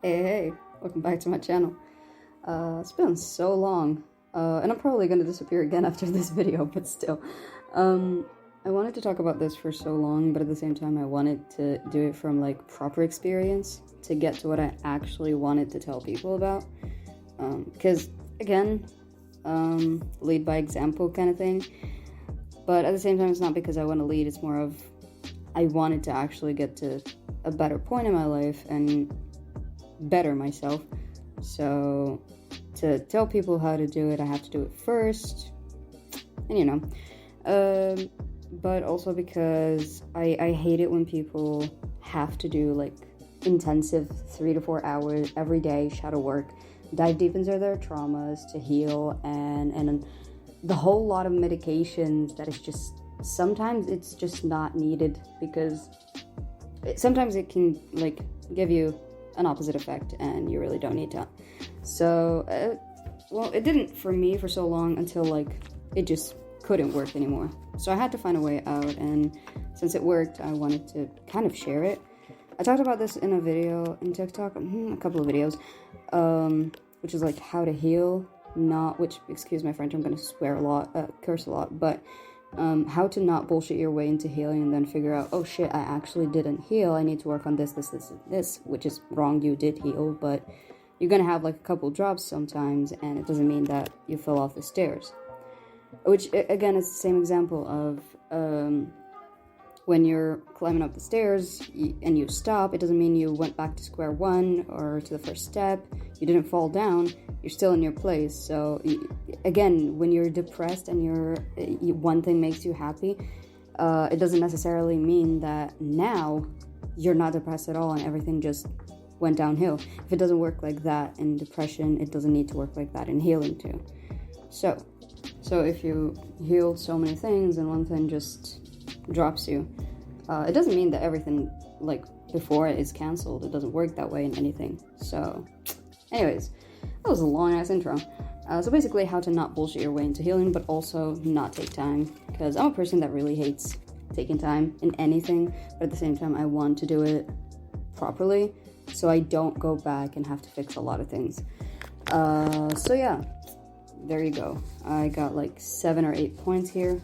Hey, welcome back to my channel. It's been so long, and I'm probably gonna disappear again after this video, but still. I wanted to talk about this for so long, but at the same time I wanted to do it from like proper experience to get to what I actually wanted to tell people about. Because again, lead by example kind of thing, but at the same time it's not because I want to lead, it's more of I wanted to actually get to a better point in my life and better myself. So to tell people how to do it, I have to do it first, and you know, but also because I hate it when people have to do like intensive 3 to 4 hours every day shadow work, dive deep into their traumas to heal, and the whole lot of medications that is just sometimes it's just not needed, because sometimes it can like give you an opposite effect and you really don't need to. So well, it didn't for me for so long until like it just couldn't work anymore. So I had to find a way out, and since it worked, I wanted to kind of share it. I talked about this in a video in TikTok, a couple of videos, which is like how to heal, which, excuse my French, I'm gonna swear a lot, curse a lot, but how to not bullshit your way into healing and then figure out, oh shit, I actually didn't heal, I need to work on this, which is wrong, you did heal, but you're gonna have like a couple drops sometimes, and it doesn't mean that you fell off the stairs. Which, again, is the same example of when you're climbing up the stairs and you stop, it doesn't mean you went back to square one or to the first step. You didn't fall down, you're still in your place. So, again, when you're depressed and one thing makes you happy, it doesn't necessarily mean that now you're not depressed at all and everything just went downhill. If it doesn't work like that in depression, it doesn't need to work like that in healing too. So if you healed so many things and one thing just drops you, it doesn't mean that everything like before it is cancelled. It doesn't work that way in anything. So anyways, that was a long ass intro. So basically how to not bullshit your way into healing, but also not take time, because I'm a person that really hates taking time in anything, but at the same time I want to do it properly so I don't go back and have to fix a lot of things. So yeah, there you go. I got like 7 or 8 points here.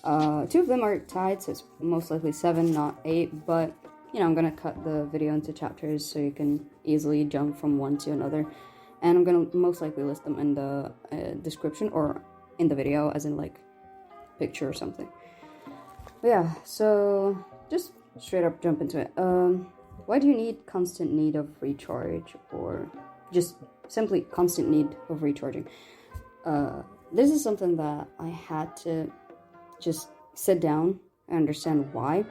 2 of them are tied, so it's most likely 7, not 8, but you know, I'm gonna cut the video into chapters so you can easily jump from one to another, and I'm gonna most likely list them in the description or in the video, as in like picture or something. But yeah, so just straight up jump into it. Why do you need constant need of recharge, or just simply constant need of recharging? This is something that I had to just sit down and understand why,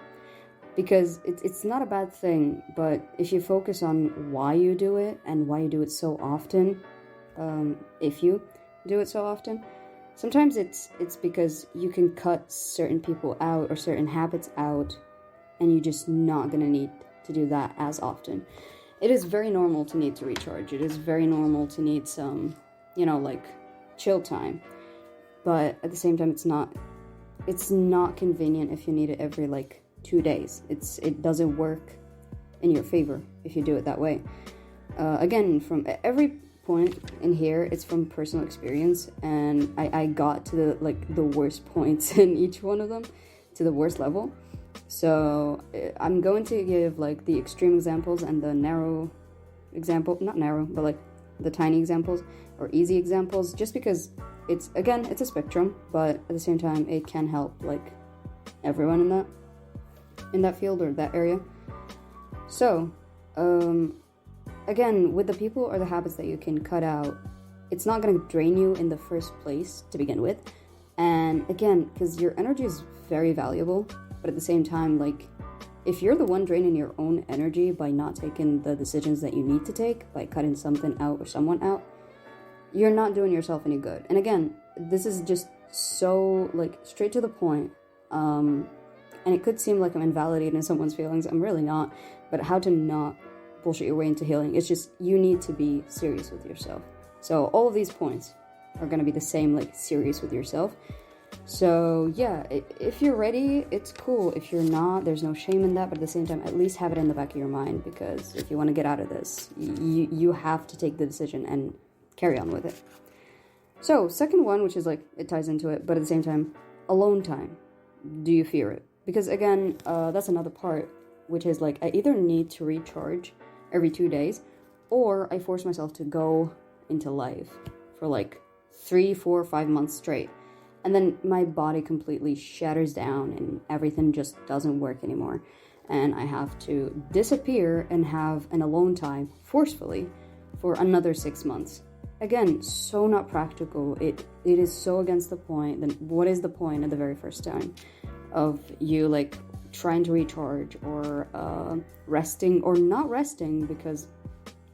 because it's not a bad thing, but if you focus on why you do it and why you do it so often, if you do it so often, sometimes it's because you can cut certain people out or certain habits out, and you're just not gonna need to do that as often. It is very normal to need to recharge. It is very normal to need some, you know, like chill time, but at the same time it's not convenient if you need it every like 2 days. It doesn't work in your favor if you do it that way. Again, from every point in here, it's from personal experience, and I got to the worst points in each one of them, to the worst level. So I'm going to give like the extreme examples and the narrow example, not narrow, but like the tiny examples or easy examples, just because it's a spectrum, but at the same time it can help like everyone in that field or that area. So again, with the people or the habits that you can cut out, it's not going to drain you in the first place to begin with, and again, because your energy is very valuable, but at the same time, like, if you're the one draining your own energy by not taking the decisions that you need to take, by cutting something out or someone out, you're not doing yourself any good. And again, this is just so, like, straight to the point. And it could seem like I'm invalidating someone's feelings. I'm really not. But how to not bullshit your way into healing. It's just, you need to be serious with yourself. So all of these points are going to be the same, like, serious with yourself. So yeah, if you're ready, it's cool. If you're not, there's no shame in that, but at the same time, at least have it in the back of your mind, because if you want to get out of this, you have to take the decision and carry on with it. So second one, which is like, it ties into it, but at the same time, alone time. Do you fear it? Because again, that's another part, which is like, I either need to recharge every 2 days, or I force myself to go into life for like 3, 4, 5 months straight. And then my body completely shatters down and everything just doesn't work anymore. And I have to disappear and have an alone time forcefully for another 6 months. Again, so not practical. It is so against the point. Then what is the point at the very first time of you like trying to recharge or resting or not resting, because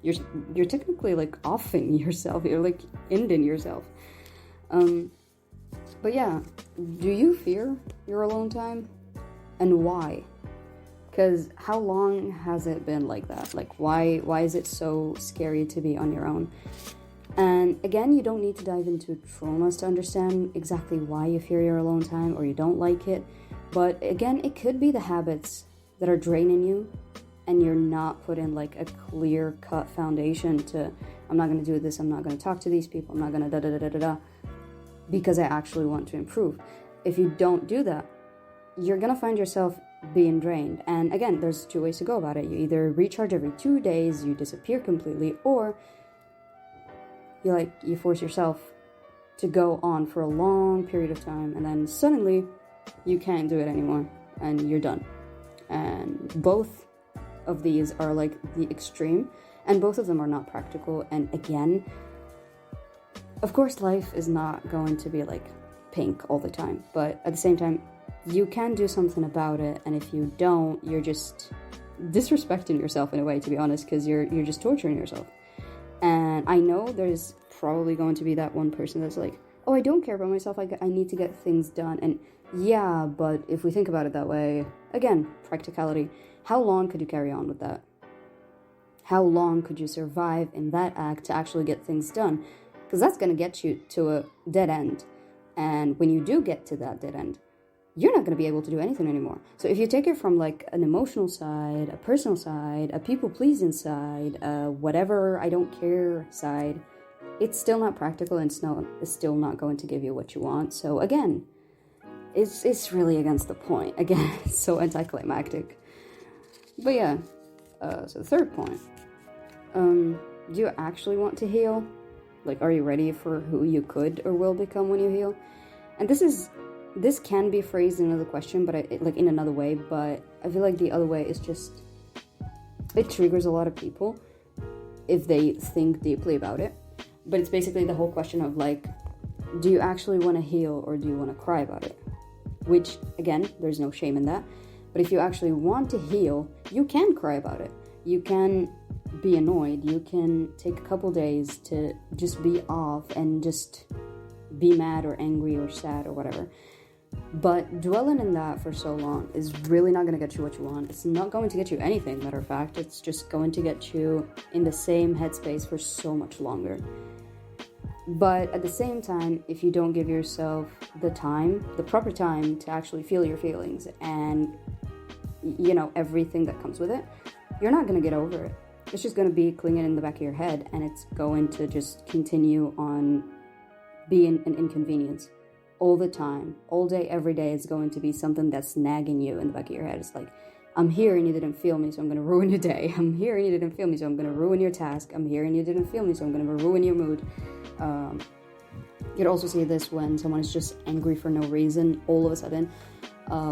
you're technically like offing yourself. You're like ending yourself. But yeah, do you fear your alone time? And why? Because how long has it been like that? Like, why is it so scary to be on your own? And again, you don't need to dive into traumas to understand exactly why you fear your alone time or you don't like it. But again, it could be the habits that are draining you and you're not putting like a clear-cut foundation to, I'm not going to do this, I'm not going to talk to these people, I'm not going to da-da-da-da-da-da, because I actually want to improve. If you don't do that, you're going to find yourself being drained. And again, there's 2 ways to go about it. You either recharge every 2 days, you disappear completely, or you force yourself to go on for a long period of time, and then suddenly you can't do it anymore and you're done. And both of these are like the extreme, and both of them are not practical. And again, of course, life is not going to be like pink all the time, but at the same time, you can do something about it. And if you don't, you're just disrespecting yourself in a way, to be honest, because you're just torturing yourself. And I know there's probably going to be that one person that's like, oh, I don't care about myself, I need to get things done. And yeah, but if we think about it that way, again, practicality, how long could you carry on with that? How long could you survive in that act to actually get things done? Because that's going to get you to a dead end. And when you do get to that dead end, you're not going to be able to do anything anymore. So if you take it from like an emotional side, a personal side, a people-pleasing side, whatever I don't care side, it's still not practical, and it's still not going to give you what you want. So again, it's really against the point. Again, it's so anticlimactic. But yeah, so the third point, do you actually want to heal? Like, are you ready for who you could or will become when you heal? And this can be phrased in another question, but like in another way, but I feel like the other way is just, it triggers a lot of people if they think deeply about it. But it's basically the whole question of like, do you actually want to heal or do you want to cry about it? Which, again, there's no shame in that. But if you actually want to heal, you can cry about it. You can be annoyed. You can take a couple days to just be off and just be mad or angry or sad or whatever. But dwelling in that for so long is really not going to get you what you want. It's not going to get you anything, matter of fact. It's just going to get you in the same headspace for so much longer. But at the same time, if you don't give yourself the time, the proper time to actually feel your feelings and, you know, everything that comes with it, you're not going to get over it. It's just going to be clinging in the back of your head, and it's going to just continue on being an inconvenience. All the time, all day, every day is going to be something that's nagging you in the back of your head. It's like, I'm here and you didn't feel me, so I'm going to ruin your day. I'm here and you didn't feel me, so I'm going to ruin your task. I'm here and you didn't feel me, so I'm going to ruin your mood. You'd also see this when someone is just angry for no reason, all of a sudden.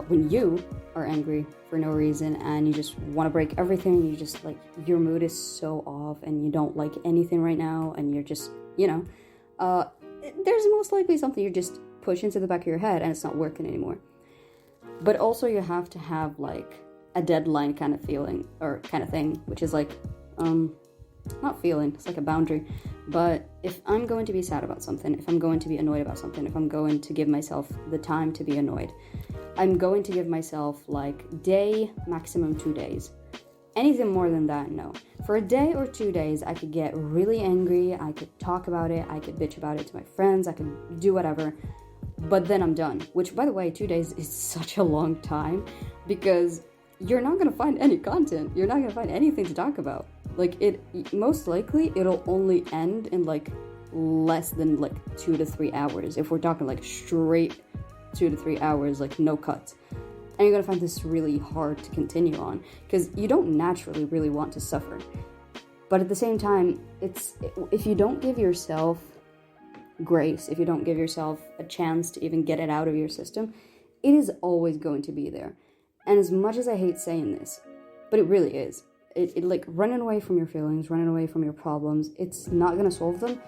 When you are angry for no reason and you just want to break everything, you just like, your mood is so off and you don't like anything right now, and you're just, you know, there's most likely something you're just push into the back of your head and it's not working anymore. But also you have to have like a deadline kind of feeling or kind of thing, which is like, not feeling, it's like a boundary. But if I'm going to be sad about something, if I'm going to be annoyed about something, if I'm going to give myself the time to be annoyed, I'm going to give myself like day, maximum 2 days. Anything more than that, no. For a day or 2 days, I could get really angry, I could talk about it, I could bitch about it to my friends, I could do whatever. but then I'm done. Which, by the way, 2 days is such a long time because you're not gonna find any content. You're not gonna find anything to talk about. Like, most likely it'll only end in like less than like 2 to 3 hours. If we're talking like straight 2 to 3 hours, like no cuts. And you're gonna find this really hard to continue on because you don't naturally really want to suffer. But at the same time, if you don't give yourself grace, if you don't give yourself a chance to even get it out of your system, it is always going to be there. And as much as I hate saying this, but it really is, it like running away from your feelings, running away from your problems, it's not gonna solve them.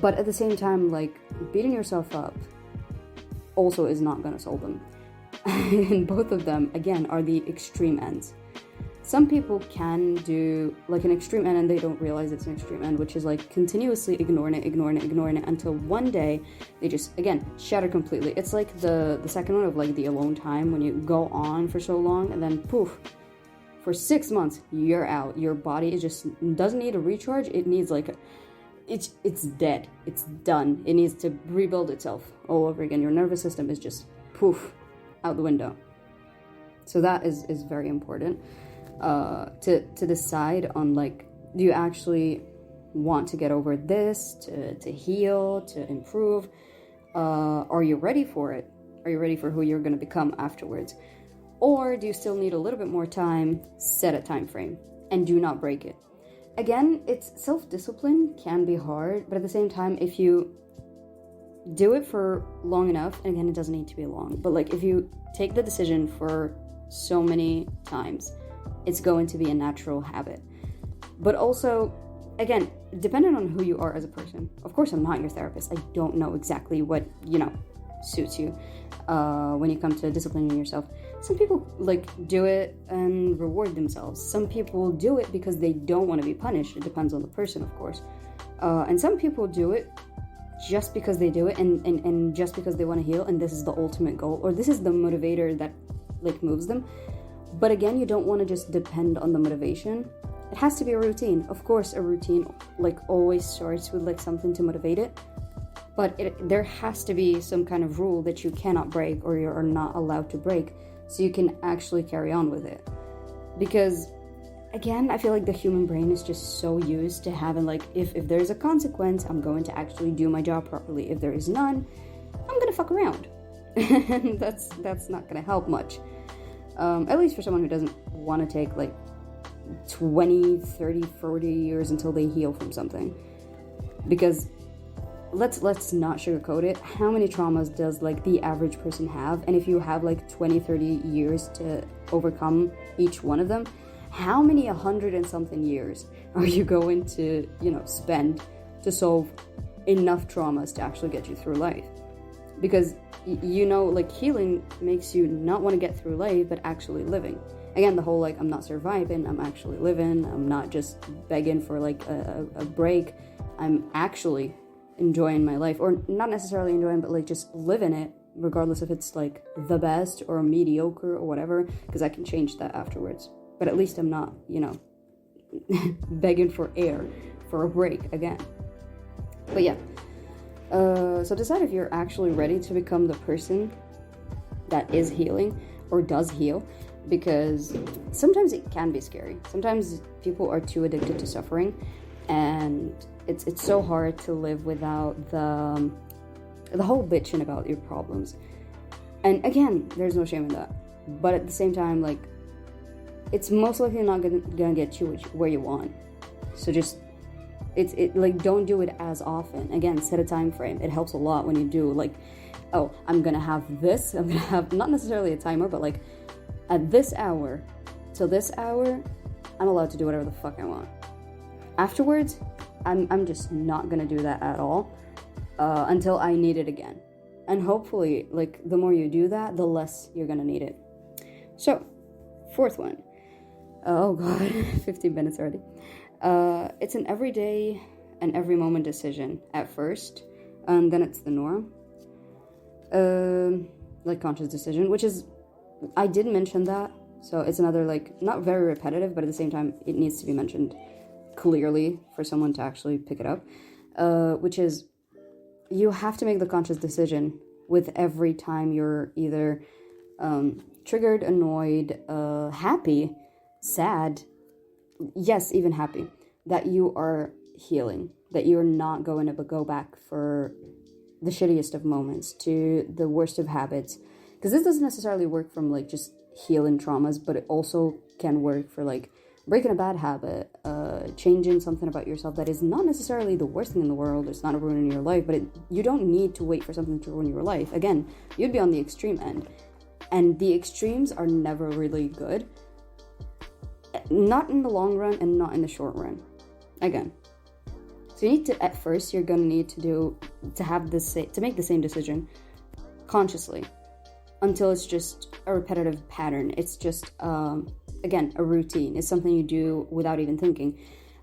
But at the same time, like, beating yourself up also is not gonna solve them. And both of them, again, are the extreme ends. Some people can do like an extreme end and they don't realize it's an extreme end, which is like continuously ignoring it until one day they just, again, shatter completely. It's like the second one of like the alone time, when you go on for so long and then poof, for 6 months, you're out. Your body is just doesn't need a recharge. It needs like it's dead. It's done. It needs to rebuild itself all over again. Your nervous system is just poof, out the window. So that is very important. To decide on, like, do you actually want to get over this, to heal, to improve? Are you ready for it? Are you ready for who you're going to become afterwards? Or do you still need a little bit more time? Set a time frame and do not break it. Again, it's self-discipline can be hard, but at the same time, if you do it for long enough, and again, it doesn't need to be long, but like if you take the decision for so many times, it's going to be a natural habit. But also, again, depending on who you are as a person. Of course, I'm not your therapist. I don't know exactly what, suits you when you come to disciplining yourself. Some people like do it and reward themselves. Some people do it because they don't want to be punished. It depends on the person, of course. And some people do it just because they do it and just because they want to heal, and this is the ultimate goal, or this is the motivator that like moves them. But again, you don't want to just depend on the motivation. It has to be a routine. Of course, a routine like always starts with like something to motivate it. But there has to be some kind of rule that you cannot break or you're not allowed to break so you can actually carry on with it. Because, again, I feel like the human brain is just so used to having like, if there's a consequence, I'm going to actually do my job properly. If there is none, I'm going to fuck around. And that's not going to help much. At least for someone who doesn't want to take like 20, 30, 40 years until they heal from something. Because let's not sugarcoat it. How many traumas does like the average person have? And if you have like 20, 30 years to overcome each one of them, how many 100 and something years are you going to, spend to solve enough traumas to actually get you through life? Because, like healing makes you not want to get through life, but actually living. Again, the whole like, I'm not surviving, I'm actually living. I'm not just begging for like a break. I'm actually enjoying my life, or not necessarily enjoying, but like just living it, regardless if it's like the best or mediocre or whatever, because I can change that afterwards. But at least I'm not, begging for air, for a break again. But yeah, so decide if you're actually ready to become the person that is healing or does heal, because sometimes it can be scary. Sometimes people are too addicted to suffering, and it's so hard to live without the whole bitching about your problems. And again, there's no shame in that. But at the same time, like, it's most likely not gonna get you where you want. So just, like, don't do it as often. Again, set a time frame. It helps a lot when you do, like, oh, I'm gonna have this. I'm gonna have, not necessarily a timer, but like, at this hour, till this hour, I'm allowed to do whatever the fuck I want. Afterwards, I'm just not gonna do that at all until I need it again. And hopefully, like, the more you do that, the less you're gonna need it. So, fourth one. Oh god, 15 minutes already. It's an everyday and every moment decision at first, and then it's the norm. Like conscious decision, which is, I did mention that, so it's another, like, not very repetitive, but at the same time, it needs to be mentioned clearly for someone to actually pick it up, which is, you have to make the conscious decision with every time you're either triggered, annoyed, happy, sad, yes, even happy, that you are healing, that you're not going to go back for the shittiest of moments to the worst of habits. Because this doesn't necessarily work from like just healing traumas, but it also can work for like breaking a bad habit, changing something about yourself that is not necessarily the worst thing in the world. It's not ruining your life, but you don't need to wait for something to ruin your life. Again, you'd be on the extreme end, and the extremes are never really good. Not in the long run and not in the short run. Again, so you need to, at first, you're gonna need to make the same decision consciously until it's just a repetitive pattern. It's just again, a routine. It's something you do without even thinking.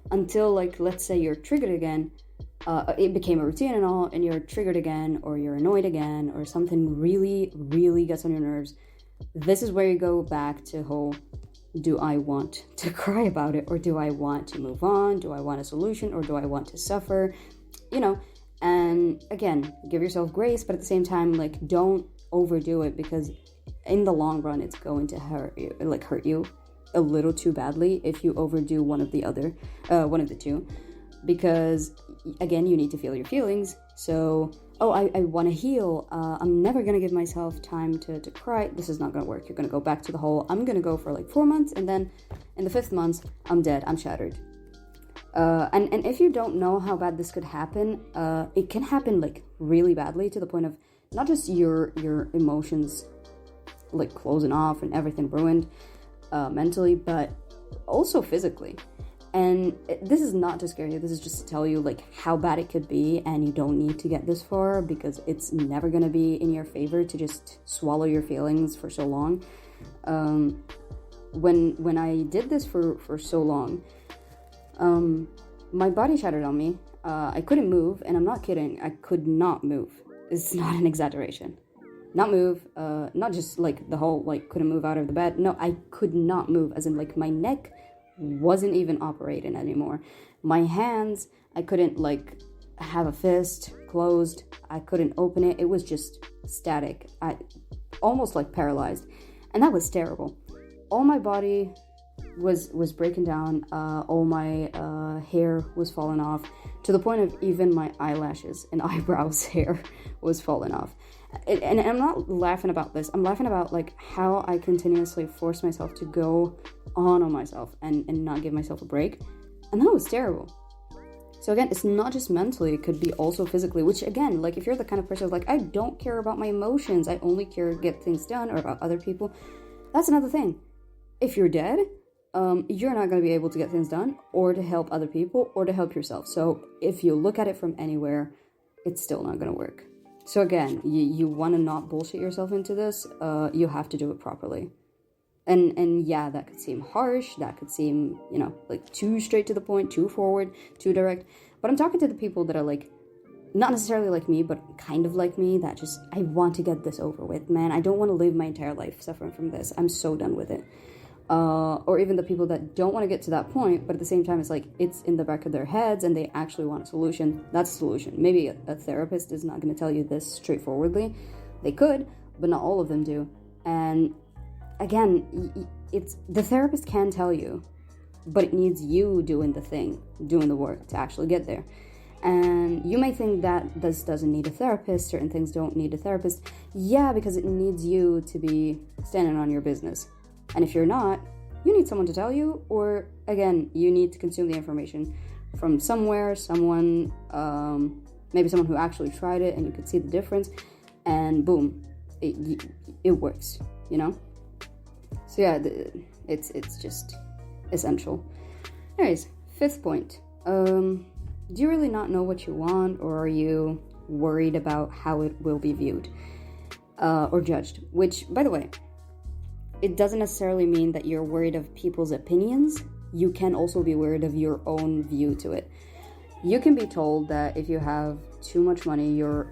Until, like, let's say you're triggered again, it became a routine and all, and you're triggered again, or you're annoyed again, or something really, really gets on your nerves. This is where you go back to whole, do I want to cry about it, or do I want to move on? Do I want a solution, or do I want to suffer? You know, and again, give yourself grace, but at the same time, like, don't overdo it, because in the long run, it's going to hurt you a little too badly if you overdo one of the two, because again, you need to feel your feelings. So, I want to heal. I'm never going to give myself time to cry. This is not going to work. You're going to go back to the whole, I'm going to go for like 4 months, and then in the 5th month, I'm dead. I'm shattered. And if you don't know how bad this could happen, it can happen like really badly, to the point of not just your emotions like closing off and everything ruined mentally, but also physically. And this is not to scare you, this is just to tell you like how bad it could be, and you don't need to get this far, because it's never going to be in your favor to just swallow your feelings for so long. When I did this for so long, my body shattered on me. I couldn't move, and I'm not kidding, I could not move. It's not an exaggeration. Not move, not just like the whole like couldn't move out of the bed. No, I could not move, as in like my neck wasn't even operating anymore. My hands, I couldn't like have a fist closed. I couldn't open it. It was just static. I almost like paralyzed, and that was terrible. All my body was breaking down. All my hair was falling off, to the point of even my eyelashes and eyebrows hair was falling off. And I'm not laughing about this. I'm laughing about like how I continuously force myself to go on myself and not give myself a break. And that was terrible. So again, it's not just mentally, it could be also physically, which again, like if you're the kind of person who's like, I don't care about my emotions, I only care to get things done, or about other people, that's another thing. If you're dead, you're not going to be able to get things done, or to help other people, or to help yourself. So if you look at it from anywhere, it's still not going to work. So again, you want to not bullshit yourself into this, you have to do it properly. And yeah, that could seem harsh, that could seem, you know, like too straight to the point, too forward, too direct. But I'm talking to the people that are like, not necessarily like me, but kind of like me, that just, I want to get this over with, man. I don't want to live my entire life suffering from this. I'm so done with it. Or even the people that don't want to get to that point, but at the same time, it's like, it's in the back of their heads and they actually want a solution. That's a solution. Maybe a therapist is not going to tell you this straightforwardly. They could, but not all of them do. And again, it's the therapist can tell you, but it needs you doing the work to actually get there. And you may think that this doesn't need a therapist, certain things don't need a therapist. Yeah, because it needs you to be standing on your business. And if you're not, you need someone to tell you, or again, you need to consume the information from somewhere, someone, maybe someone who actually tried it and you could see the difference, and boom, it works, you know? So yeah, it's just essential. Anyways, 5th point. Do you really not know what you want, or are you worried about how it will be viewed or judged? Which, by the way, it doesn't necessarily mean that you're worried of people's opinions. You can also be worried of your own view to it. You can be told that if you have too much money, you're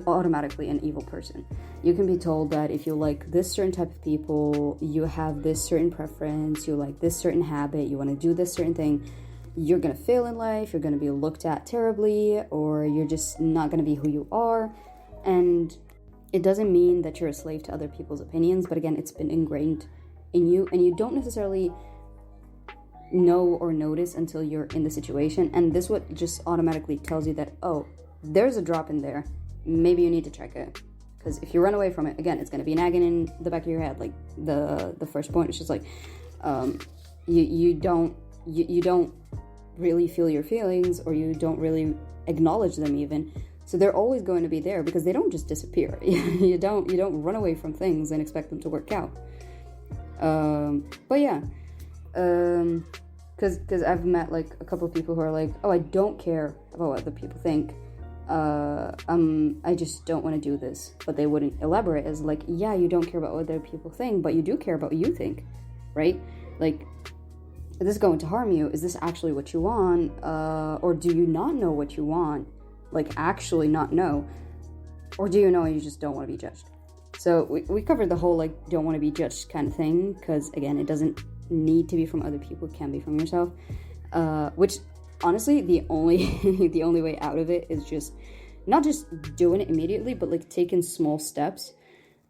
automatically an evil person. You can be told that if you like this certain type of people, you have this certain preference, you like this certain habit, you want to do this certain thing, you're going to fail in life, you're going to be looked at terribly, or you're just not going to be who you are. And It doesn't mean that you're a slave to other people's opinions, but again, it's been ingrained in you, and you don't necessarily know or notice until you're in the situation. And this what just automatically tells you that, oh, there's a drop in there. Maybe you need to check it. Because if you run away from it, again, it's going to be nagging in the back of your head. Like the first point is just like, you don't really feel your feelings, or you don't really acknowledge them even. So they're always going to be there because they don't just disappear. you don't run away from things and expect them to work out. But yeah, because I've met like a couple of people who are like, oh, I don't care about what other people think. I just don't want to do this. But they wouldn't elaborate as like, yeah, you don't care about what other people think, but you do care about what you think, right? Like, is this going to harm you? Is this actually what you want? Or do you not know what you want? Like, actually not know? Or do you know and you just don't want to be judged? So we covered the whole, like, don't want to be judged kind of thing, because, again, it doesn't need to be from other people. It can be from yourself. Which, honestly, the only way out of it is just, not just doing it immediately, but, like, taking small steps.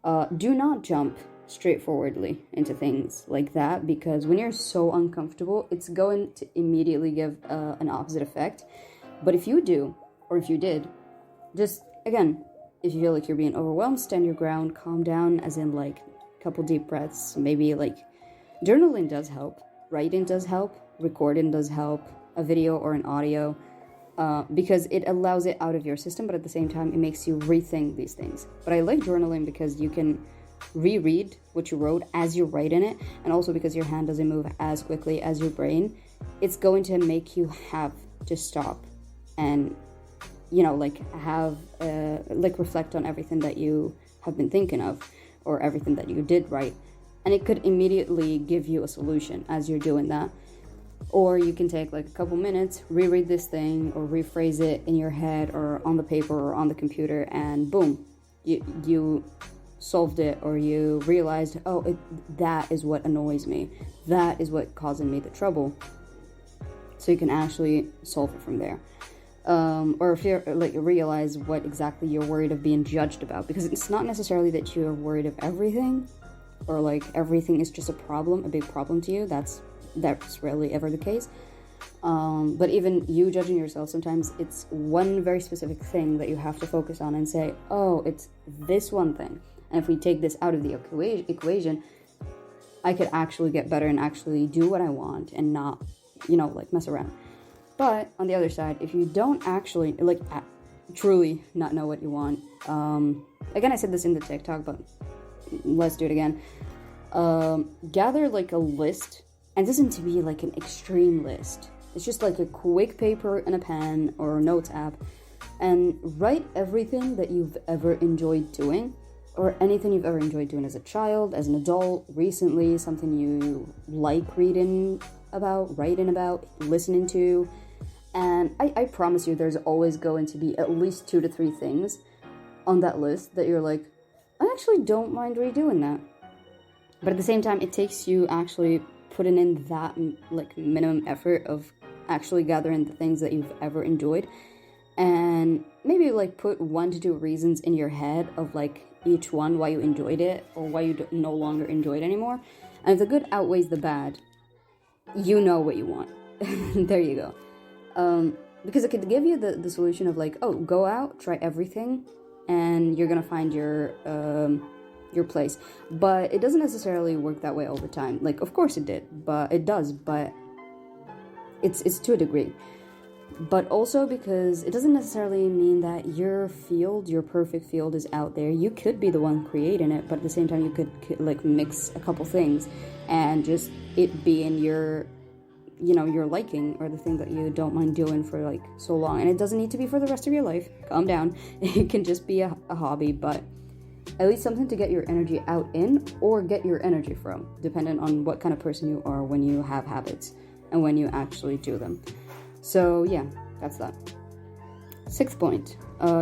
Do not jump straightforwardly into things like that, because when you're so uncomfortable, it's going to immediately give an opposite effect. But if you do, or if you did, just, again, if you feel like you're being overwhelmed, stand your ground, calm down, as in, like, a couple deep breaths. Maybe, like, journaling does help, writing does help, recording does help, a video or an audio, because it allows it out of your system, but at the same time, it makes you rethink these things. But I like journaling because you can reread what you wrote as you write in it, and also because your hand doesn't move as quickly as your brain. It's going to make you have to stop and, you know, like, have like, reflect on everything that you have been thinking of, or everything that you did write, and it could immediately give you a solution as you're doing that. Or you can take, like, a couple minutes, reread this thing, or rephrase it in your head or on the paper or on the computer, and boom, you solved it, or you realized, oh, that is what annoys me, that is what causing me the trouble. So you can actually solve it from there. Or if you're, like, realize what exactly you're worried of being judged about, because it's not necessarily that you're worried of everything, or, like, everything is just a big problem to you. That's rarely ever the case. But even you judging yourself, sometimes it's one very specific thing that you have to focus on and say, oh, it's this one thing. And if we take this out of the equation, I could actually get better and actually do what I want and not, you know, like, mess around. But on the other side, if you don't actually, like, truly not know what you want, again, I said this in the TikTok, but let's do it again. Gather, like, a list, and it doesn't to be, like, an extreme list. It's just, like, a quick paper and a pen or a notes app, and write everything that you've ever enjoyed doing, or anything you've ever enjoyed doing as a child, as an adult, recently, something you like reading about, writing about, listening to. And I promise you, there's always going to be at least 2 to 3 things on that list that you're like, I actually don't mind redoing that. But at the same time, it takes you actually putting in that, like, minimum effort of actually gathering the things that you've ever enjoyed, and maybe, like, put 1 to 2 reasons in your head of, like, each one why you enjoyed it or why you no longer enjoy it anymore. And if the good outweighs the bad, you know what you want. There you go. Because it could give you the solution of, like, oh, go out, try everything, and you're gonna find your place. But it doesn't necessarily work that way all the time. Like, of course it does, but it's to a degree. But also because it doesn't necessarily mean that your perfect field is out there. You could be the one creating it, but at the same time you could like, mix a couple things and just it being your liking, or the thing that you don't mind doing for, like, so long. And it doesn't need to be for the rest of your life. Calm down. It can just be a hobby, but at least something to get your energy out in, or get your energy from, depending on what kind of person you are when you have habits and when you actually do them. So yeah, that's that. 6th point,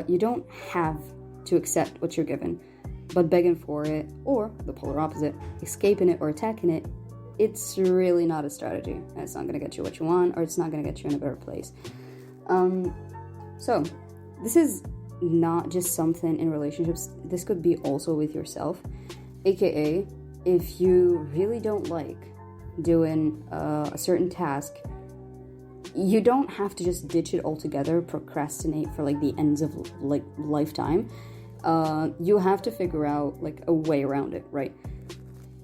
you don't have to accept what you're given, but begging for it, or the polar opposite, escaping it or attacking it, it's really not a strategy, and it's not going to get you what you want, or it's not going to get you in a better place. So this is not just something in relationships. This could be also with yourself. AKA, if you really don't like doing a certain task, you don't have to just ditch it altogether, procrastinate for like the ends of like lifetime. You have to figure out like a way around it, right?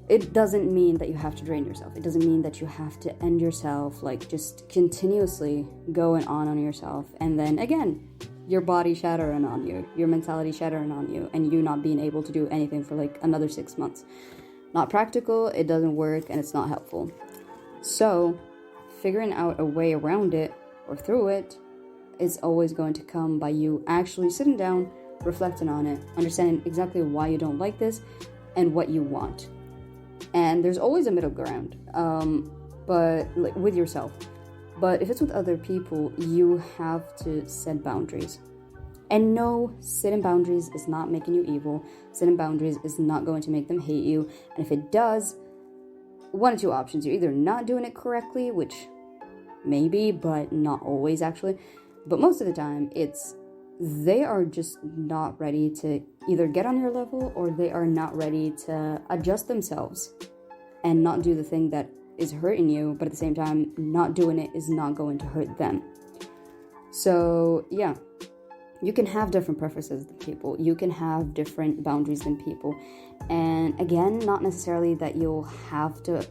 It doesn't mean that you have to drain yourself. It doesn't mean that you have to end yourself, like just continuously going on yourself. And then again, your body shattering on you, your mentality shattering on you, and you not being able to do anything for like another 6 months. Not practical, it doesn't work, and it's not helpful. So figuring out a way around it or through it is always going to come by you actually sitting down, reflecting on it, understanding exactly why you don't like this and what you want. And there's always a middle ground, but like with yourself. But if it's with other people, you have to set boundaries. And no, setting boundaries is not making you evil. Setting boundaries is not going to make them hate you. And if it does, one of two options. You're either not doing it correctly, which maybe, but not always actually. But most of the time, it's they are just not ready to either get on your level, or they are not ready to adjust themselves and not do the thing that is hurting you, but at the same time, not doing it is not going to hurt them. So yeah, you can have different preferences than people. You can have different boundaries than people. And again, not necessarily that you'll have to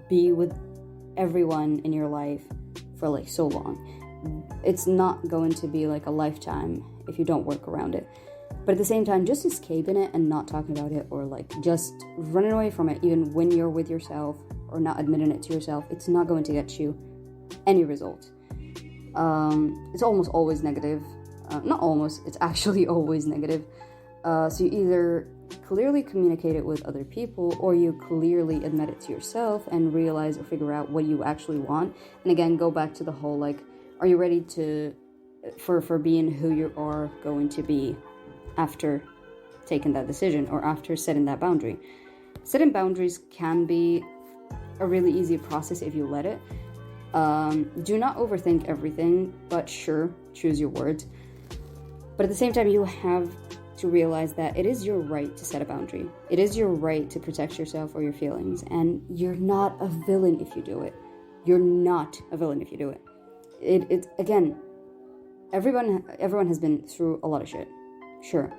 be with everyone in your life for like so long. It's not going to be like a lifetime if you don't work around it. But at the same time, just escaping it and not talking about it, or like just running away from it, even when you're with yourself, or not admitting it to yourself, it's not going to get you any result. It's almost always negative. Not almost, it's actually always negative. So you either clearly communicate it with other people, or you clearly admit it to yourself and realize or figure out what you actually want. And again, go back to the whole like, are you ready to for being who you are going to be after taking that decision, or after setting that boundary? Setting boundaries can be a really easy process if you let it. Do not overthink everything, but sure, choose your words. But at the same time, you have to realize that it is your right to set a boundary. It is your right to protect yourself or your feelings, and you're not a villain if you do it. You're not a villain if you do it. It again, everyone has been through a lot of shit, sure.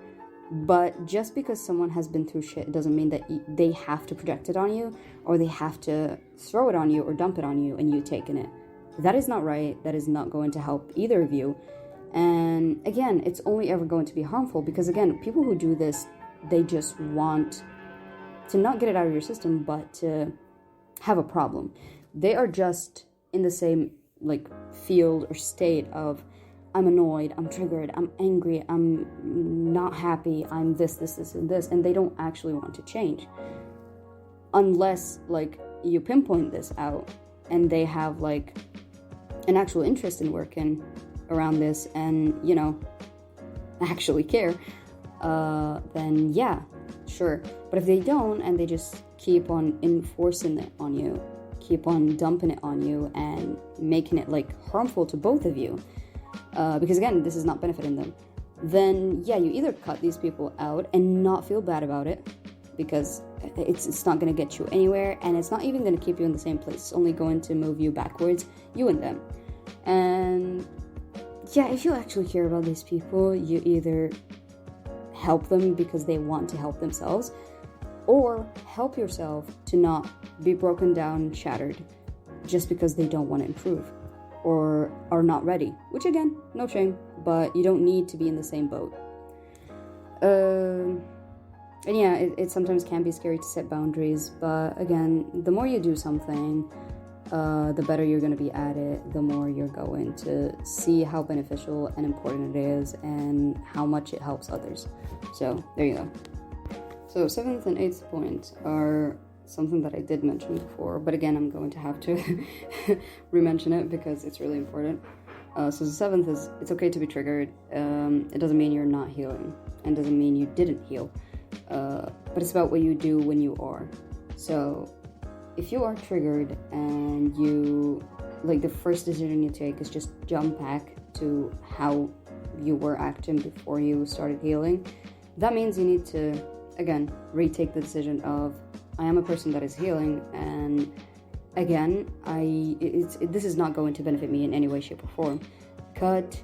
But just because someone has been through shit doesn't mean that they have to project it on you, or they have to throw it on you or dump it on you and you taking it. That is not right. That is not going to help either of you. And again, it's only ever going to be harmful, because again, people who do this, they just want to not get it out of your system, but to have a problem. They are just in the same like field or state of, I'm annoyed, I'm triggered, I'm angry, I'm not happy, I'm this, and this, and they don't actually want to change. Unless, like, you pinpoint this out, and they have, like, an actual interest in working around this, and, you know, actually care, then yeah, sure. But if they don't, and they just keep on enforcing it on you, keep on dumping it on you, and making it, like, harmful to both of you, because again, this is not benefiting them, then yeah, you either cut these people out and not feel bad about it, because it's not going to get you anywhere, and it's not even going to keep you in the same place. It's only going to move you backwards, you and them. And yeah, if you actually care about these people, you either help them because they want to help themselves, or help yourself to not be broken down, shattered, just because they don't want to improve or are not ready. Which again, no shame, but you don't need to be in the same boat. And yeah, it sometimes can be scary to set boundaries, but again, the more you do something, the better you're going to be at it, the more you're going to see how beneficial and important it is, and how much it helps others. So there you go. So 7th and 8th points are something that I did mention before, but again, I'm going to have to re-mention it because it's really important. So the 7th is, it's okay to be triggered. It doesn't mean you're not healing, and doesn't mean you didn't heal, but it's about what you do when you are. So if you are triggered and you, like, the first decision you take is just jump back to how you were acting before you started healing, that means you need to, again, retake the decision of, I am a person that is healing, and again, this is not going to benefit me in any way, shape, or form. Cut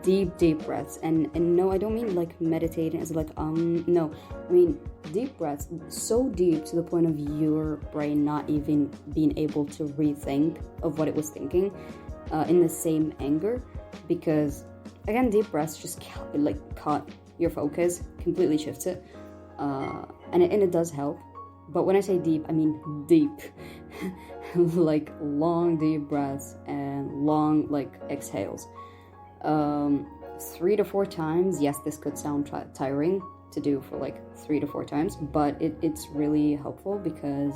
deep breaths, and no, I don't mean like meditating as like no, I mean deep breaths, so deep to the point of your brain not even being able to rethink of what it was thinking in the same anger, because again, deep breaths just cut your focus, completely shifts it, and it does help. But when I say deep, I mean deep. Like long deep breaths and long like exhales. 3 to 4 times. Yes, this could sound tiring to do for like 3 to 4 times, but it's really helpful because,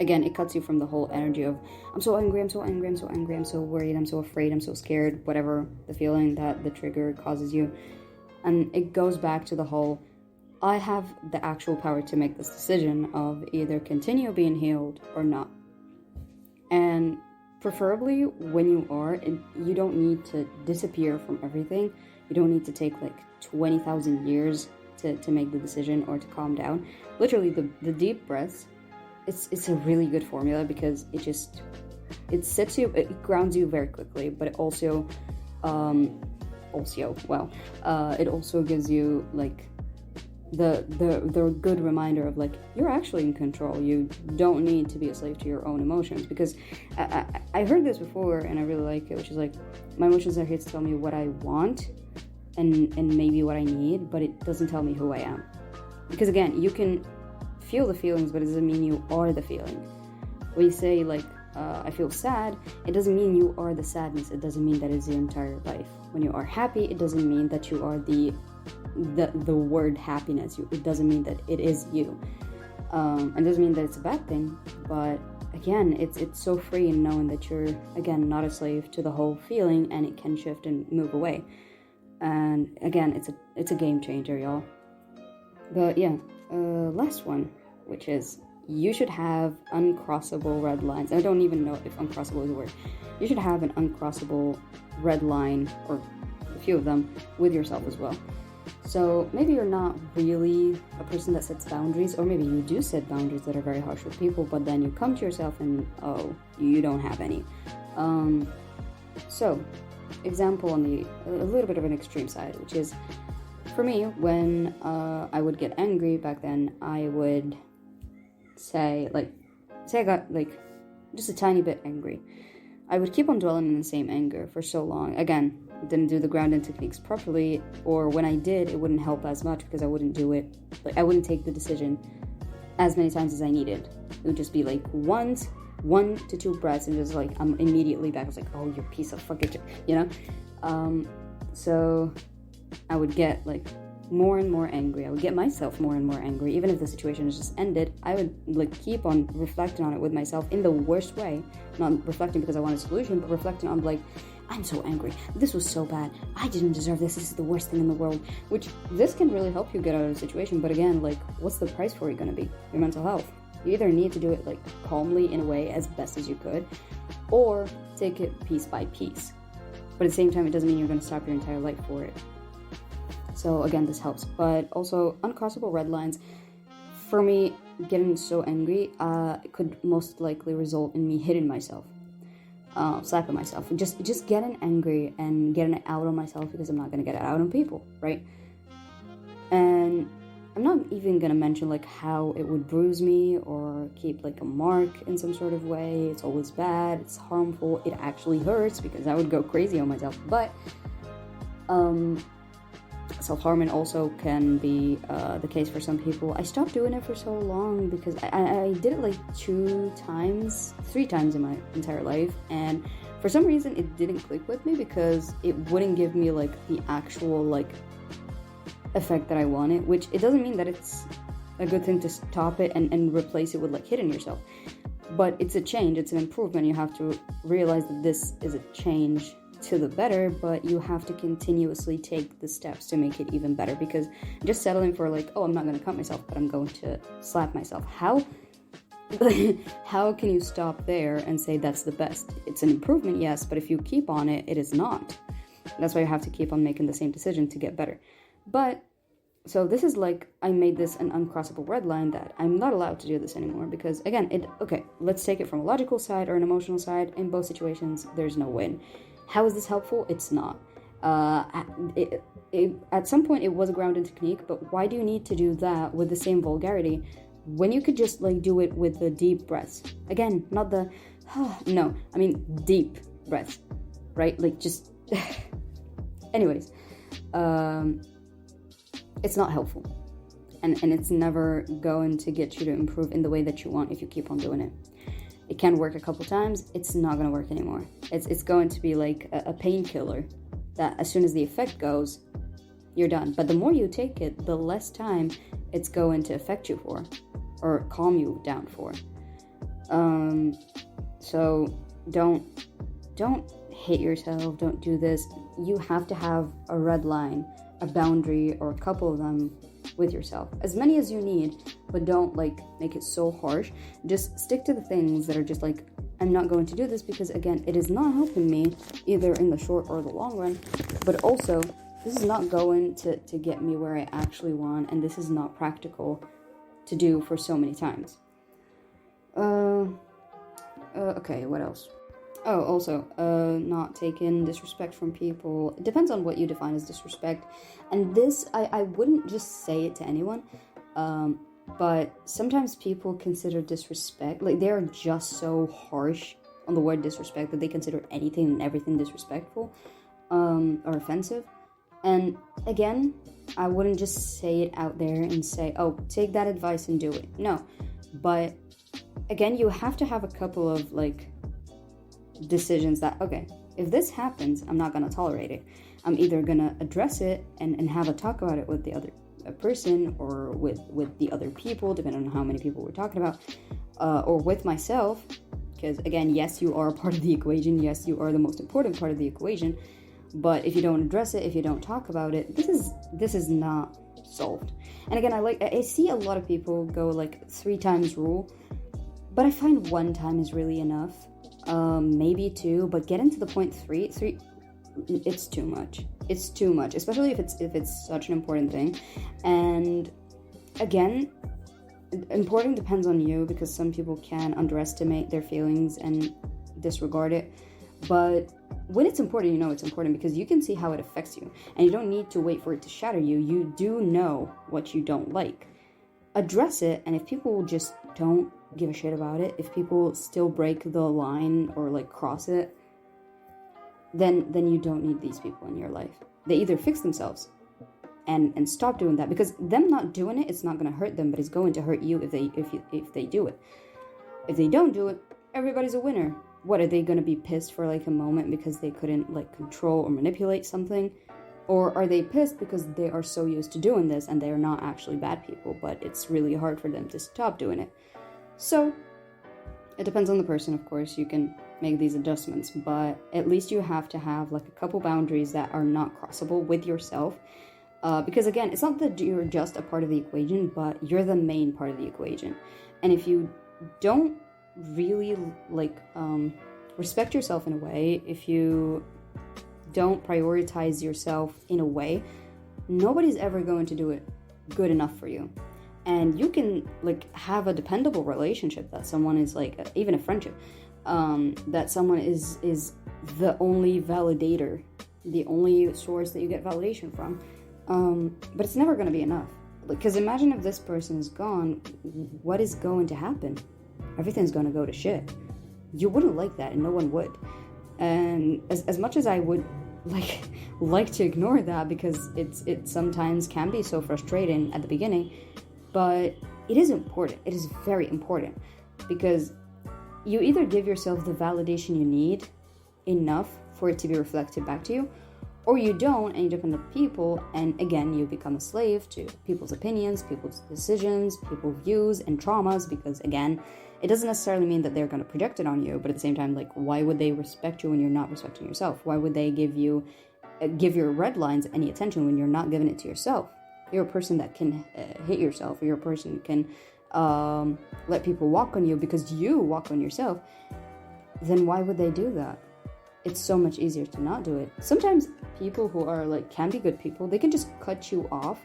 again, it cuts you from the whole energy of, I'm so angry, I'm so angry, I'm so angry, I'm so worried, I'm so afraid, I'm so scared, whatever the feeling that the trigger causes you. And it goes back to the whole, I have the actual power to make this decision of either continue being healed or not. And preferably when you are, you don't need to disappear from everything. You don't need to take like 20,000 years to make the decision or to calm down. Literally, the deep breaths, it's a really good formula because it sets you, it grounds you very quickly, but it also it also gives you like the good reminder of like, you're actually in control. You don't need to be a slave to your own emotions, because I heard this before and I really like it, which is like, my emotions are here to tell me what I want and maybe what I need, but it doesn't tell me who I am. Because again, you can feel the feelings, but it doesn't mean you are the feeling. When you say like, I feel sad, it doesn't mean you are the sadness. It doesn't mean that it's your entire life. When you are happy, it doesn't mean that you are the word happiness. It doesn't mean that it is you. It doesn't mean that it's a bad thing, but again, it's so free in knowing that you're, again, not a slave to the whole feeling, and it can shift and move away. And again, it's a game changer, y'all. But yeah, last one, which is, you should have uncrossable red lines. I don't even know if uncrossable is a word. You should have an uncrossable red line, or a few of them, with yourself as well. So maybe you're not really a person that sets boundaries, or maybe you do set boundaries that are very harsh with people, but then you come to yourself and, oh, you don't have any. So, example on a little bit of an extreme side, which is, for me, when I would get angry back then, I would say I got like just a tiny bit angry. I would keep on dwelling in the same anger for so long. Again, didn't do the grounding techniques properly, or when I did, it wouldn't help as much because I wouldn't do it. Like, I wouldn't take the decision as many times as I needed. It would just be like 1 to 2 breaths, and just like, I'm immediately back. I was like, oh, you piece of fucking shit, you know? So I would get like more and more angry. I would get myself more and more angry. Even if the situation has just ended, I would like keep on reflecting on it with myself in the worst way. Not reflecting because I want a solution, but reflecting on like, I'm so angry. This was so bad. I didn't deserve this. This is the worst thing in the world. Which, this can really help you get out of the situation. But again, like, what's the price for it going to be? Your mental health. You either need to do it like calmly in a way as best as you could, or take it piece by piece. But at the same time, it doesn't mean you're going to stop your entire life for it. So again, this helps. But also, uncrossable red lines, for me, getting so angry could most likely result in me hitting myself, slapping myself, just getting angry and getting it out on myself, because I'm not going to get it out on people, right? And I'm not even going to mention like how it would bruise me or keep like a mark in some sort of way. It's always bad, it's harmful, it actually hurts because I would go crazy on myself. But self-harming also can be the case for some people. I stopped doing it for so long because I did it like 3 times in my entire life, and for some reason it didn't click with me because it wouldn't give me like the actual like effect that I wanted, which it doesn't mean that it's a good thing to stop it and replace it with like hitting yourself, but it's a change, it's an improvement. You have to realize that this is a change to the better, but you have to continuously take the steps to make it even better, because just settling for like, oh, I'm not going to cut myself, but I'm going to slap myself, how can you stop there and say that's the best? It's an improvement, yes, but if you keep on it, it is not. That's why you have to keep on making the same decision to get better. But, so this is like, I made this an uncrossable red line that I'm not allowed to do this anymore because, again, okay, let's take it from a logical side or an emotional side. In both situations, there's no win. How is this helpful? It's not. At some point, it was a grounding technique, but why do you need to do that with the same vulgarity when you could just, like, do it with the deep breaths? Again, not the, no, I mean deep breaths, right? Like, just, anyways, it's not helpful. And it's never going to get you to improve in the way that you want if you keep on doing it. It can work a couple times, it's not going to work anymore. It's going to be like a painkiller that as soon as the effect goes, you're done. But the more you take it, the less time it's going to affect you for, or calm you down for. So don't hate yourself, don't do this. You have to have a red line, a boundary, or a couple of them with yourself. As many as you need, but don't like make it so harsh. Just stick to the things that are just like, I'm not going to do this because, again, it is not helping me either in the short or the long run, but also this is not going to get me where I actually want, and this is not practical to do for so many times. Okay, what else? Oh, also, not taking disrespect from people. It depends on what you define as disrespect. And this, I wouldn't just say it to anyone, but sometimes people consider disrespect, like they're just so harsh on the word disrespect that they consider anything and everything disrespectful, or offensive. And again, I wouldn't just say it out there and say, oh, take that advice and do it. No, but again, you have to have a couple of like decisions that, okay, if this happens, I'm not going to tolerate it. I'm either going to address it and have a talk about it with the other person or with the other people, depending on how many people we're talking about, or with myself, because again, yes, you are a part of the equation. Yes, you are the most important part of the equation. But if you don't address it, if you don't talk about it, this is not solved. And again, I see a lot of people go like 3 times rule, but I find 1 time is really enough. Maybe 2, but getting to the point 3, it's too much. It's too much, especially if it's such an important thing. And again, important depends on you, because some people can underestimate their feelings and disregard it. But when it's important, you know it's important because you can see how it affects you, and you don't need to wait for it to shatter you. You do know what you don't like. Address it, and if people just don't give a shit about it, if people still break the line or like cross it, then you don't need these people in your life. They either fix themselves and stop doing that, because them not doing it, it's not going to hurt them, but it's going to hurt you if they do it. If they don't do it, everybody's a winner. What, are they going to be pissed for like a moment because they couldn't like control or manipulate something? Or are they pissed because they are so used to doing this and they are not actually bad people, but it's really hard for them to stop doing it? So it depends on the person, of course. You can make these adjustments, but at least you have to have like a couple boundaries that are not crossable with yourself. Because again, it's not that you're just a part of the equation, but you're the main part of the equation. And if you don't really like respect yourself in a way, if you don't prioritize yourself in a way, nobody's ever going to do it good enough for you. And you can like have a dependable relationship that someone is like, even a friendship, that someone is the only validator, the only source that you get validation from, but it's never going to be enough. Because imagine if this person is gone, what is going to happen? Everything's going to go to shit. You wouldn't like that, and no one would. And as much as I would like to ignore that, because it sometimes can be so frustrating at the beginning, but it is important. It is very important, because you either give yourself the validation you need enough for it to be reflected back to you, or you don't, and you depend on people, and again, you become a slave to people's opinions, people's decisions, people's views and traumas, because again, it doesn't necessarily mean that they're going to project it on you, but at the same time, like, why would they respect you when you're not respecting yourself? Why would they give your red lines any attention when you're not giving it to yourself? You're a person that can hate yourself, or you're a person who can let people walk on you because you walk on yourself. Then why would they do that? it's so much easier to not do it. Sometimes people who are like, can be good people, they can just cut you off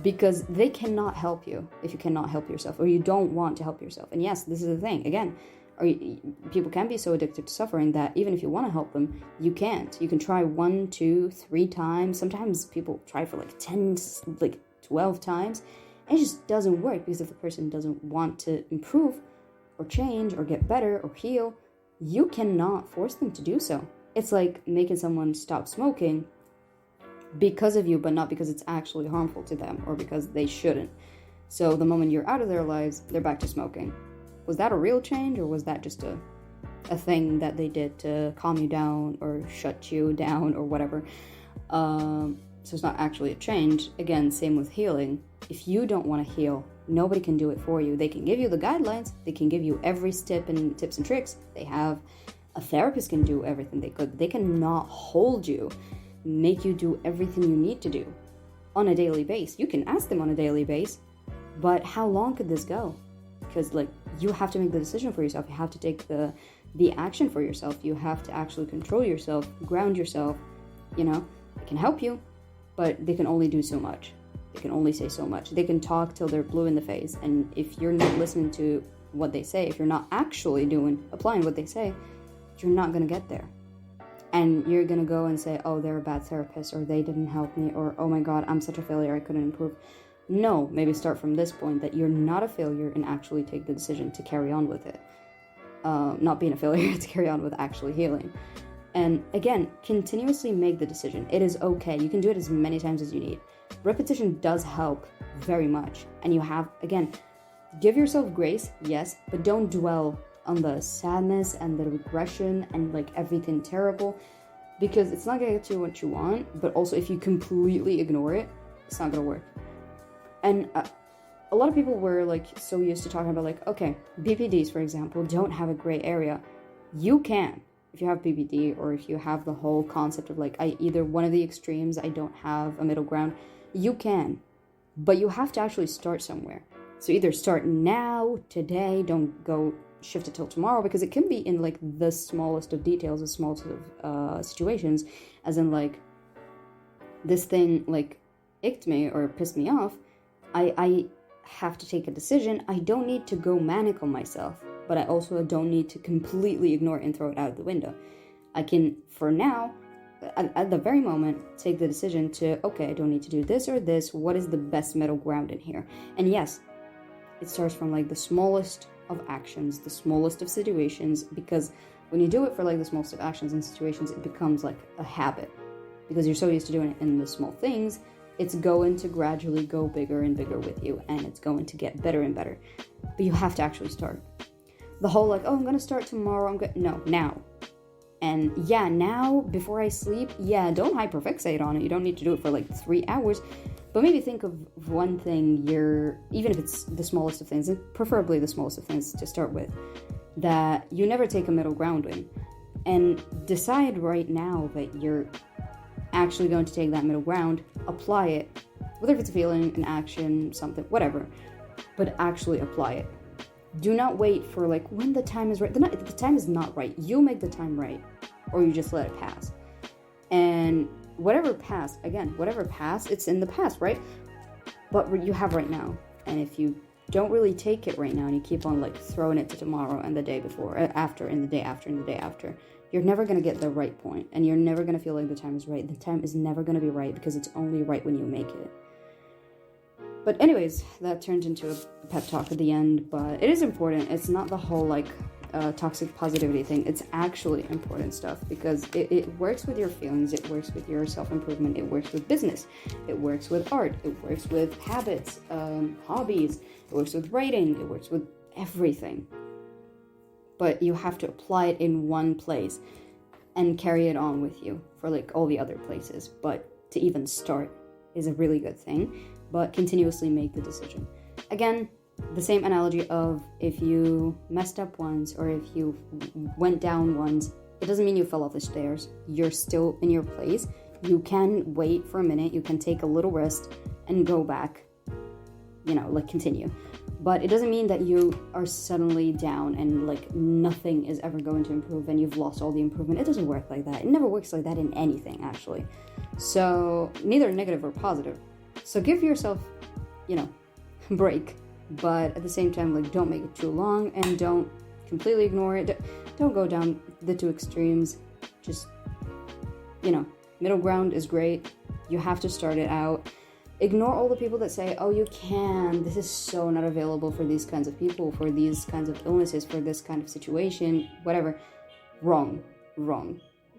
because they cannot help you if you cannot help yourself, or you don't want to help yourself. And yes, this is the thing, again, people can be so addicted to suffering that even if you want to help them, you can't. You can try 1, 2, 3 times. Sometimes people try for like 10, like 12 times, and it just doesn't work, because if the person doesn't want to improve or change or get better or heal, you cannot force them to do so. It's like making someone stop smoking because of you, but not because it's actually harmful to them or because they shouldn't. So the moment you're out of their lives, they're back to smoking. Was that a real change, or was that just a thing that they did to calm you down or shut you down or whatever? So it's not actually a change. Again, same with healing. If you don't want to heal, nobody can do it for you. They can give you the guidelines. They can give you every step and tips and tricks. They have a therapist can do everything they could. They cannot hold you, make you do everything you need to do on a daily basis. You can ask them on a daily basis, but how long could this go? Because like, you have to make the decision for yourself. You have to take the action for yourself. You have to actually control yourself, ground yourself. You know, it can help you, but they can only do so much. They can only say so much. They can talk till they're blue in the face, and if you're not listening to what they say, if you're not actually applying what they say, you're not going to get there. And you're going to go and say, oh, they're a bad therapist, or they didn't help me, or oh my god, I'm such a failure, I couldn't improve. No, maybe start from this point, that you're not a failure, and actually take the decision to carry on with it. Not being a failure, to carry on with actually healing. And again, continuously make the decision. It is okay. You can do it as many times as you need. Repetition does help very much. And you have, again, give yourself grace, yes, but don't dwell on the sadness and the regression and like everything terrible, because it's not gonna get you what you want. But also, if you completely ignore it, it's not gonna work. And a lot of people were like so used to talking about like, okay, BPDs, for example, don't have a gray area. You can. If you have BPD, or if you have the whole concept of like, I either one of the extremes, I don't have a middle ground, you can. But you have to actually start somewhere. So either start now, today, don't go shift it till tomorrow, because it can be in like the smallest of details, the smallest of situations, as in like, this thing like icked me or pissed me off, I have to take a decision. I don't need to go manic on myself, but I also don't need to completely ignore it and throw it out the window. I can, for now, at the very moment, take the decision to, okay, I don't need to do this or this. What is the best middle ground in here? And yes, it starts from like the smallest of actions, the smallest of situations, because when you do it for like the smallest of actions and situations, it becomes like a habit, because you're so used to doing it in the small things. It's going to gradually go bigger and bigger with you, and it's going to get better and better. But you have to actually start. The whole like, oh, I'm gonna start tomorrow, no, now. And yeah, now, before I sleep, yeah, don't hyperfixate on it. You don't need to do it for like 3 hours, but maybe think of one thing even if it's the smallest of things, and preferably the smallest of things to start with, that you never take a middle ground in. And decide right now that you're actually going to take that middle ground, apply it, whether it's a feeling, an action, something, whatever, but actually apply it. Do not wait for like when the time is right. The time is not right. You make the time right, or you just let it pass. And whatever passed, it's in the past, right? But you have right now. And if you don't really take it right now, and you keep on like throwing it to tomorrow and the day before, after, and the day after, and the day after, you're never going to get the right point, and you're never going to feel like the time is right. The time is never going to be right, because it's only right when you make it. But anyways, that turned into a pep talk at the end, but it is important. It's not the whole like toxic positivity thing. It's actually important stuff, because it works with your feelings, it works with your self-improvement, it works with business, it works with art, it works with habits, hobbies, it works with writing, it works with everything. But you have to apply it in one place and carry it on with you for like all the other places. But to even start is a really good thing, but continuously make the decision. Again, the same analogy of if you messed up once, or if you went down once, it doesn't mean you fell off the stairs. You're still in your place. You can wait for a minute, you can take a little rest and go back, like continue. But it doesn't mean that you are suddenly down and like nothing is ever going to improve and you've lost all the improvement. It doesn't work like that. It never works like that in anything, actually. So neither negative or positive. So give yourself, you know, a break, but at the same time, like, don't make it too long and don't completely ignore it. Don't go down the two extremes. Just, you know, middle ground is great. You have to start it out. Ignore all the people that say, oh, you can, this is so not available for these kinds of people, for these kinds of illnesses, for this kind of situation, whatever. Wrong.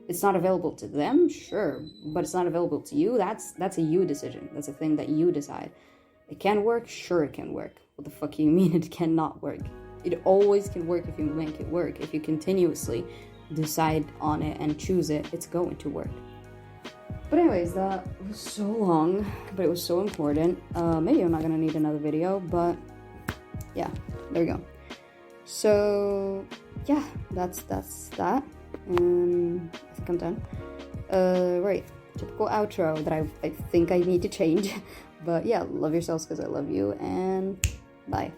It's not available to them, sure, but it's not available to you. That's a you decision. That's a thing that you decide. It can work, sure it can work. What the fuck do you mean it cannot work? It always can work if you make it work. If you continuously decide on it and choose it, it's going to work. But anyways, that was so long, but it was so important. Maybe I'm not gonna need another video, but yeah, there we go. So yeah, that's that. And I think I'm done. Right, typical outro that I think I need to change. But yeah, love yourselves because I love you, and bye.